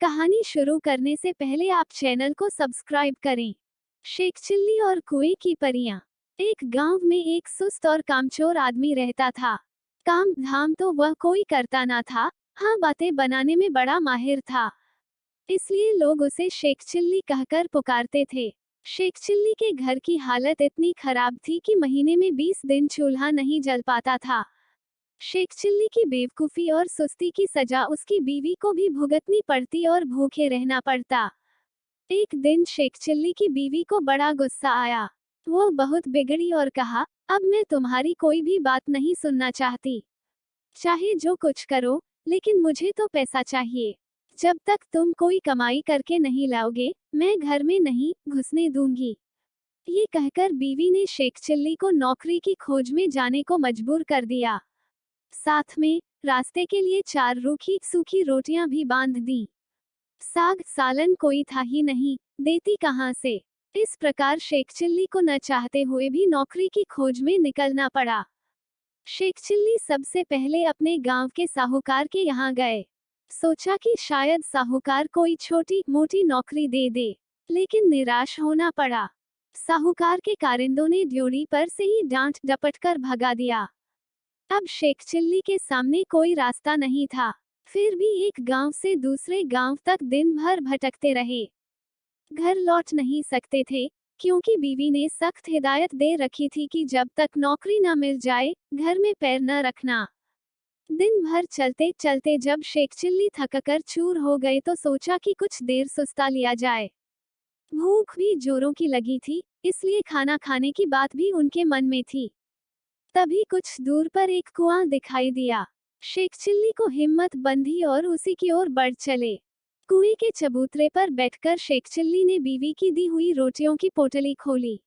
कहानी शुरू करने से पहले आप चैनल को सब्सक्राइब करें। शेख चिल्ली और कुएं की परियां। एक गांव में एक सुस्त और कामचोर आदमी रहता था। काम धाम तो वह कोई करता ना था, हाँ बातें बनाने में बड़ा माहिर था। इसलिए लोग उसे शेख चिल्ली कहकर पुकारते थे। शेख चिल्ली के घर की हालत इतनी खराब थी कि महीने में 20 दिन चूल्हा नहीं जल पाता था। शेख चिल्ली की बेवकूफी और सुस्ती की सजा उसकी बीवी को भी भुगतनी पड़ती और भूखे रहना पड़ता। एक दिन शेख चिल्ली की बीवी को बड़ा गुस्सा आया। वो बहुत बिगड़ी और कहा, अब मैं तुम्हारी कोई भी बात नहीं सुनना चाहती। चाहे जो कुछ करो, लेकिन मुझे तो पैसा चाहिए। जब तक तुम कोई कमाई करके नहीं लाओगे, मैं घर में नहीं घुसने दूंगी। ये कहकर बीवी ने शेख चिल्ली को नौकरी की खोज में जाने को मजबूर कर दिया। साथ में रास्ते के लिए 4 रूखी सूखी रोटियां भी बांध दी। साग सालन कोई था ही नहीं, देती कहां से। इस प्रकार शेख चिल्ली को न चाहते हुए भी नौकरी की खोज में निकलना पड़ा। शेख चिल्ली सबसे पहले अपने गांव के साहूकार के यहाँ गए। सोचा कि शायद साहूकार कोई छोटी मोटी नौकरी दे दे, लेकिन निराश होना पड़ा। साहूकार के कारिंदों ने ड्योढ़ी पर से ही डांट डपट कर भगा दिया। अब शेख चिल्ली के सामने कोई रास्ता नहीं था। फिर भी एक गांव से दूसरे गांव तक दिन भर भटकते रहे। घर लौट नहीं सकते थे, क्योंकि बीवी ने सख्त हिदायत दे रखी थी कि जब तक नौकरी न मिल जाए, घर में पैर न रखना। दिन भर चलते चलते जब शेख चिल्ली थककर चूर हो गए तो सोचा कि कुछ देर सुस्ता लिया जाए। भूख भी जोरों की लगी थी, इसलिए खाना खाने की बात भी उनके मन में थी। तभी कुछ दूर पर एक कुआं दिखाई दिया। शेख चिल्ली को हिम्मत बंधी और उसी की ओर बढ़ चले। कुएं के चबूतरे पर बैठकर शेख चिल्ली ने बीवी की दी हुई रोटियों की पोटली खोली।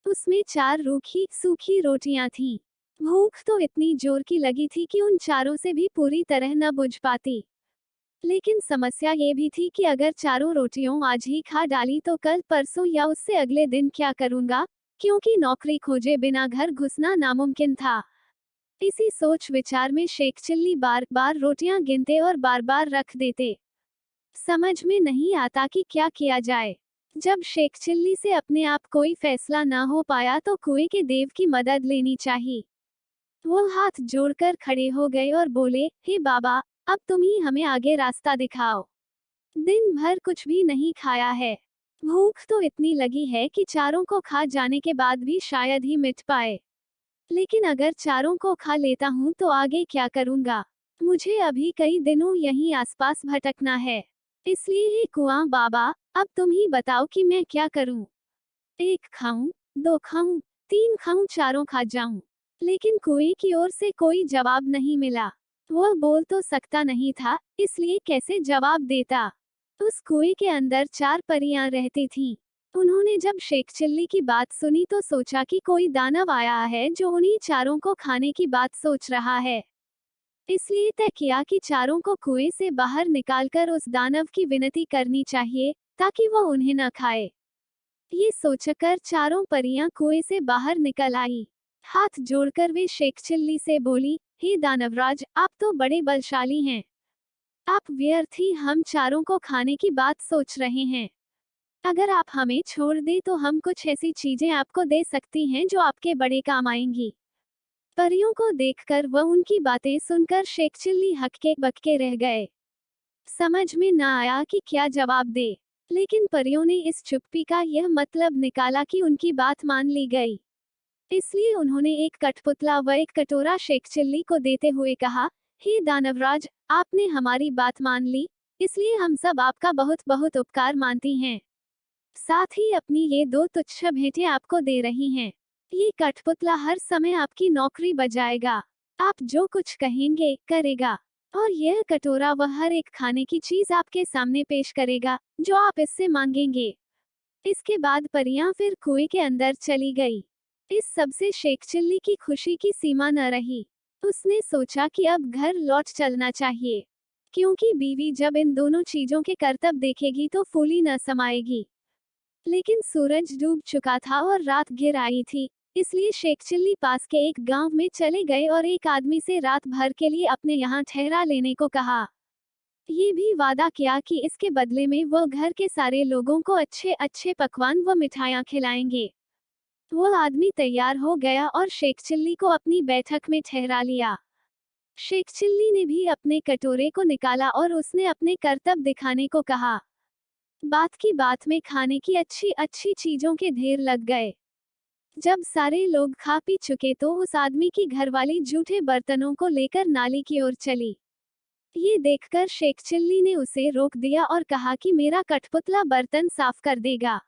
उसमें 4 रूखी सूखी रोटियां थीं। भूख तो इतनी जोर की लगी थी कि उन चारों से भी पूरी तरह न बुझ पाती। लेकिन समस्या ये भी थी कि अगर चारों रोटियों आज ही खा डाली तो कल परसों या उससे अगले दिन क्या करूंगा, क्योंकि नौकरी खोजे बिना घर घुसना नामुमकिन था। इसी सोच विचार में शेख चिल्ली बार बार रोटियां गिनते और बार बार रख देते। समझ में नहीं आता कि क्या किया जाए। जब शेख चिल्ली से अपने आप कोई फैसला ना हो पाया तो कुएं के देव की मदद लेनी चाहिए। वो हाथ जोड़कर खड़े हो गए और बोले, हे बाबा, अब तुम ही हमें आगे रास्ता दिखाओ। दिन भर कुछ भी नहीं खाया है। भूख तो इतनी लगी है कि चारों को खा जाने के बाद भी शायद ही मिट पाए। लेकिन अगर चारों को खा लेता हूँ तो आगे क्या करूँगा? मुझे अभी कई दिनों यहीं आसपास भटकना है। इसलिए हे कुआं बाबा, अब तुम ही बताओ कि मैं क्या करूँ? 1 खाऊं, 2 खाऊं, 3 खाऊं, चारों खा जाऊं। लेकिन कुएं की ओर से कोई जवाब नहीं मिला। वह बोल तो सकता नहीं था, इसलिए कैसे जवाब देता? उस कुएं के अंदर 4 परियां रहती थीं। उन्होंने जब शेख चिल्ली की बात सुनी तो सोचा कि कोई दानव आया है जो उन्हीं चारों को खाने की बात सोच रहा है। इसलिए तय किया कि चारों को कुएं से बाहर निकालकर उस दानव की विनती करनी चाहिए, ताकि वह उन्हें न खाए। ये सोचकर चारों परियां कुएं से बाहर निकल आई। हाथ जोड़कर वे शेख चिल्ली से बोली, हे दानवराज, आप तो बड़े बलशाली हैं। आप व्यर्थ ही हम चारों को खाने की बात सोच रहे हैं। अगर आप हमें छोड़ दें तो हम कुछ ऐसी चीजें आपको दे सकती हैं जो आपके बड़े काम आएंगी। परियों को देखकर वह उनकी बातें सुनकर शेख चिल्ली हक्के बक्के रह गए। समझ में न आया कि क्या जवाब दे। लेकिन परियों ने इस चुप्पी का यह मतलब निकाला कि उनकी बात मान ली गई। इसलिए उन्होंने एक कठपुतला व एक कटोरा शेख चिल्ली को देते हुए कहा, हे दानवराज, आपने हमारी बात मान ली, इसलिए हम सब आपका बहुत बहुत उपकार मानती हैं। साथ ही अपनी ये 2 तुच्छ भेंटें आपको दे रही हैं। ये कठपुतला हर समय आपकी नौकरी बजाएगा। आप जो कुछ कहेंगे, करेगा। और यह कटोरा वह हर एक खाने की चीज आपके सामने पेश करेगा, जो आप इससे मांगेंगे। इसके बाद परियां फिर कुएं के अंदर चली गई। इस सबसे शेख चिल्ली की खुशी की सीमा न रही। उसने सोचा कि अब घर लौट चलना चाहिए, क्योंकि बीवी जब इन दोनों चीजों के करतब देखेगी तो फूली न समाएगी। लेकिन सूरज डूब चुका था और रात घिर आई थी, इसलिए शेख चिल्ली पास के एक गांव में चले गए और एक आदमी से रात भर के लिए अपने यहाँ ठहरा लेने को कहा। ये भी वादा किया कि इसके बदले में वो घर के सारे लोगों को अच्छे अच्छे पकवान व मिठाइयाँ खिलाएंगे। वो आदमी तैयार हो गया और शेख चिल्ली को अपनी बैठक में ठहरा लिया। शेख चिल्ली ने भी अपने कटोरे को निकाला और उसने अपने करतब दिखाने को कहा। बात की बात में खाने की अच्छी अच्छी चीजों के ढेर लग गए। जब सारे लोग खा पी चुके तो उस आदमी की घरवाली जूठे बर्तनों को लेकर नाली की ओर चली। ये देखकर शेख चिल्ली ने उसे रोक दिया और कहा कि मेरा कठपुतला बर्तन साफ कर देगा।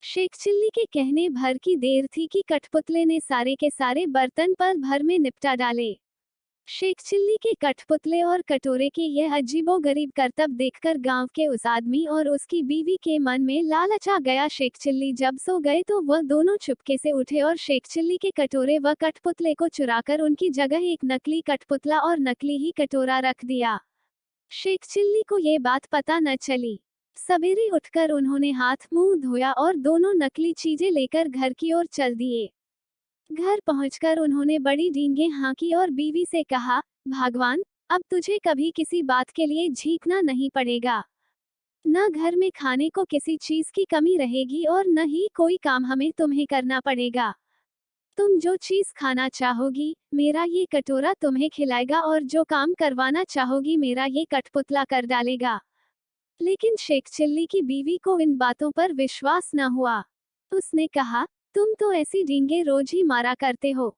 शेख चिल्ली के कहने भर की देर थी कि कठपुतले ने सारे के सारे बर्तन पल भर में निपटा डाले। शेख चिल्ली के कठपुतले और कटोरे के यह अजीबोगरीब करतब देखकर गांव के उस आदमी और उसकी बीवी के मन में लालच आ गया। शेख चिल्ली जब सो गए तो वह दोनों चुपके से उठे और शेख चिल्ली के कटोरे व कठपुतले को चुराकर उनकी जगह एक नकली कठपुतला और नकली ही कटोरा रख दिया। शेख चिल्ली को ये बात पता न चली। सवेरे उठकर उन्होंने हाथ मुंह धोया और दोनों नकली चीजें लेकर घर की ओर चल दिए। घर पहुंचकर उन्होंने बड़ी डींगे हाँकी और बीवी से कहा, भगवान, अब तुझे कभी किसी बात के लिए झीकना नहीं पड़ेगा। न घर में खाने को किसी चीज की कमी रहेगी और न ही कोई काम हमें तुम्हें करना पड़ेगा। तुम जो चीज खाना चाहोगी, मेरा ये कटोरा तुम्हें खिलाएगा और जो काम करवाना चाहोगी मेरा ये कठपुतला कर डालेगा। लेकिन शेख चिल्ली की बीवी को इन बातों पर विश्वास न हुआ। उसने कहा, तुम तो ऐसी डींगे रोज ही मारा करते हो,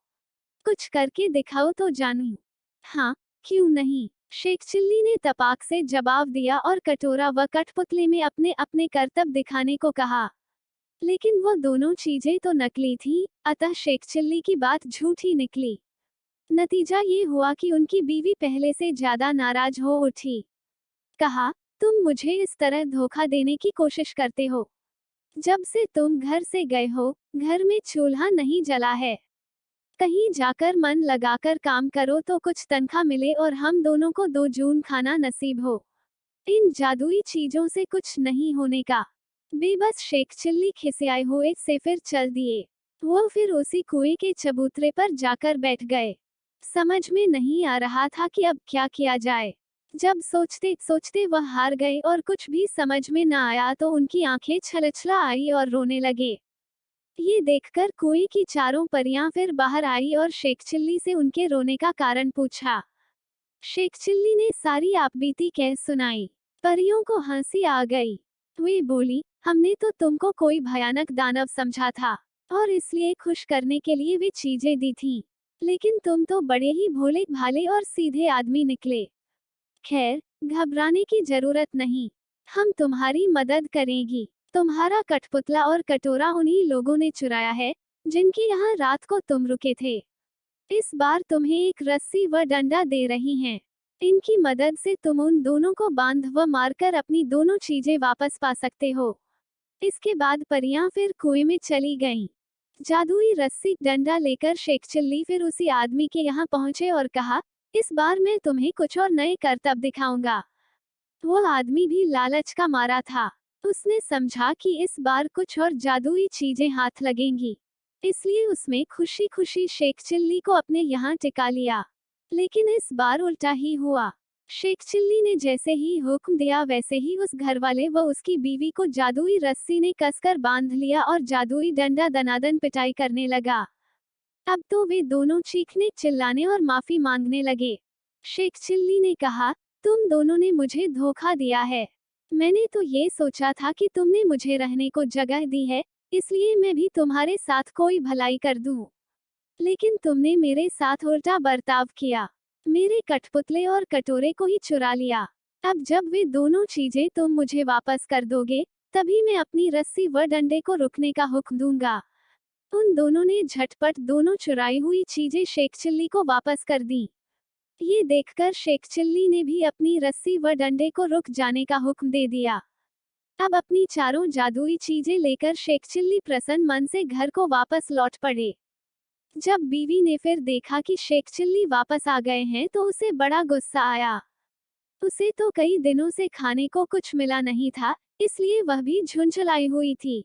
कुछ करके दिखाओ तो जानूं। हाँ, क्यों नहीं, शेख चिल्ली ने तपाक से जवाब दिया और कटोरा व कठपुतले में अपने अपने करतब दिखाने को कहा। लेकिन वो दोनों चीजें तो नकली थी, अतः शेख चिल्ली की बात झूठी निकली। नतीजा ये हुआ कि उनकी बीवी पहले से ज्यादा नाराज हो उठी। कहा, तुम मुझे इस तरह धोखा देने की कोशिश करते हो। जब से तुम घर से गए हो, घर में चूल्हा नहीं जला है। कहीं जाकर मन लगाकर काम करो तो कुछ तनख्वाह मिले और हम दोनों को 2 जून खाना नसीब हो। इन जादुई चीजों से कुछ नहीं होने का। बेबस शेख चिल्ली खिसियाए हुए से फिर चल दिए। वो फिर उसी कुएं के चबूतरे पर जाकर बैठ गए। समझ में नहीं आ रहा था कि अब क्या किया जाए। जब सोचते सोचते वह हार गए और कुछ भी समझ में न आया तो उनकी आंखें छलछला आई और रोने लगे। ये देखकर कुएं की चारों परियां फिर बाहर आई और शेख चिल्ली से उनके रोने का कारण पूछा। शेख चिल्ली ने सारी आपबीती कह सुनाई। परियों को हंसी आ गई। वे बोली, हमने तो तुमको कोई भयानक दानव समझा था और इसलिए खुश करने के लिए वे चीजें दी थीं। लेकिन तुम तो बड़े ही भोले भाले और सीधे आदमी निकले। खैर, घबराने की जरूरत नहीं, हम तुम्हारी मदद करेंगी। तुम्हारा कठपुतला और कटोरा उन्हीं लोगों ने चुराया है, जिनके यहाँ रात को तुम रुके थे। इस बार तुम्हें एक रस्सी व डंडा दे रही हैं। इनकी मदद से तुम उन दोनों को बांध व मारकर अपनी दोनों चीजें वापस पा सकते हो। इसके बाद परियां फिर कुएं में चली गईं। जादुई रस्सी डंडा लेकर शेख चिल्ली फिर उसी आदमी के यहाँ पहुंचे और कहा, इस बार मैं तुम्हें कुछ और नए करतब दिखाऊंगा। वो आदमी भी लालच का मारा था। उसने समझा कि इस बार कुछ और जादुई चीजें हाथ लगेंगी, इसलिए उसमें खुशी खुशी शेख चिल्ली को अपने यहाँ टिका लिया। लेकिन इस बार उल्टा ही हुआ। शेख चिल्ली ने जैसे ही हुक्म दिया वैसे ही उस घरवाले व उसकी बीवी को जादुई रस्सी ने कसकर बांध लिया और जादुई डंडा दनादन पिटाई करने लगा। अब तो वे दोनों चीखने चिल्लाने और माफी मांगने लगे। शेख चिल्ली ने कहा, तुम दोनों ने मुझे धोखा दिया है। मैंने तो ये सोचा था कि तुमने मुझे रहने को जगह दी है, इसलिए मैं भी तुम्हारे साथ कोई भलाई कर दूं। लेकिन तुमने मेरे साथ उल्टा बर्ताव किया, मेरे कठपुतले और कटोरे को ही चुरा लिया। अब जब वे दोनों चीजें तुम मुझे वापस कर दोगे, तभी मैं अपनी रस्सी व डंडे को रुकने का हुक्म दूंगा। उन दोनों ने झटपट दोनों चुराई हुई चीजें शेख चिल्ली को वापस कर दी। ये देखकर शेख चिल्ली ने भी अपनी रस्सी व डंडे को रुक जाने का हुक्म दे दिया। अब अपनी चारों जादुई चीजें लेकर शेख चिल्ली प्रसन्न मन से घर को वापस लौट पड़े। जब बीवी ने फिर देखा कि शेख चिल्ली वापस आ गए हैं तो उसे बड़ा गुस्सा आया। उसे तो कई दिनों से खाने को कुछ मिला नहीं था, इसलिए वह भी झुंझलाई हुई थी।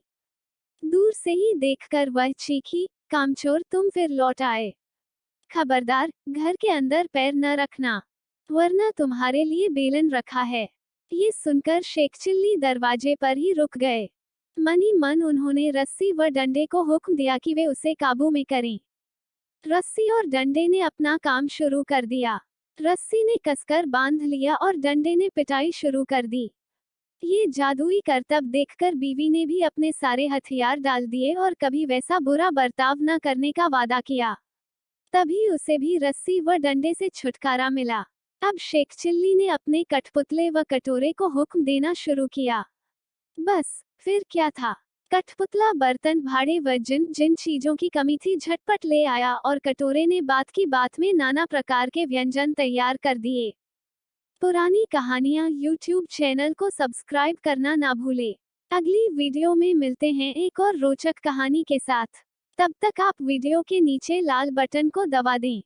दूर से ही देखकर वह चीखी, कामचोर, तुम फिर लौट आए। खबरदार, घर के अंदर पैर न रखना। वरना तुम्हारे लिए बेलन रखा है। ये सुनकर शेख चिल्ली दरवाजे पर ही रुक गए। मनी मन उन्होंने रस्सी व डंडे को हुक्म दिया कि वे उसे काबू में करें। रस्सी और डंडे ने अपना काम शुरू कर दिया। रस्सी ने कसकर बांध लिया और डंडे ने पिटाई शुरू कर दी। ये जादुई करतब देखकर बीवी ने भी अपने सारे हथियार डाल दिए और कभी वैसा बुरा बर्ताव न करने का वादा किया। तभी उसे भी रस्सी व डंडे से छुटकारा मिला। अब शेख चिल्ली ने अपने कठपुतले व कटोरे को हुक्म देना शुरू किया। बस फिर क्या था, कठपुतला बर्तन भाड़े व जिन जिन चीजों की कमी थी झटपट ले आया और कटोरे ने बात की बात में नाना प्रकार के व्यंजन तैयार कर दिए। पुरानी कहानियाँ यूट्यूब चैनल को सब्सक्राइब करना ना भूले। अगली वीडियो में मिलते हैं एक और रोचक कहानी के साथ। तब तक आप वीडियो के नीचे लाल बटन को दबा दें।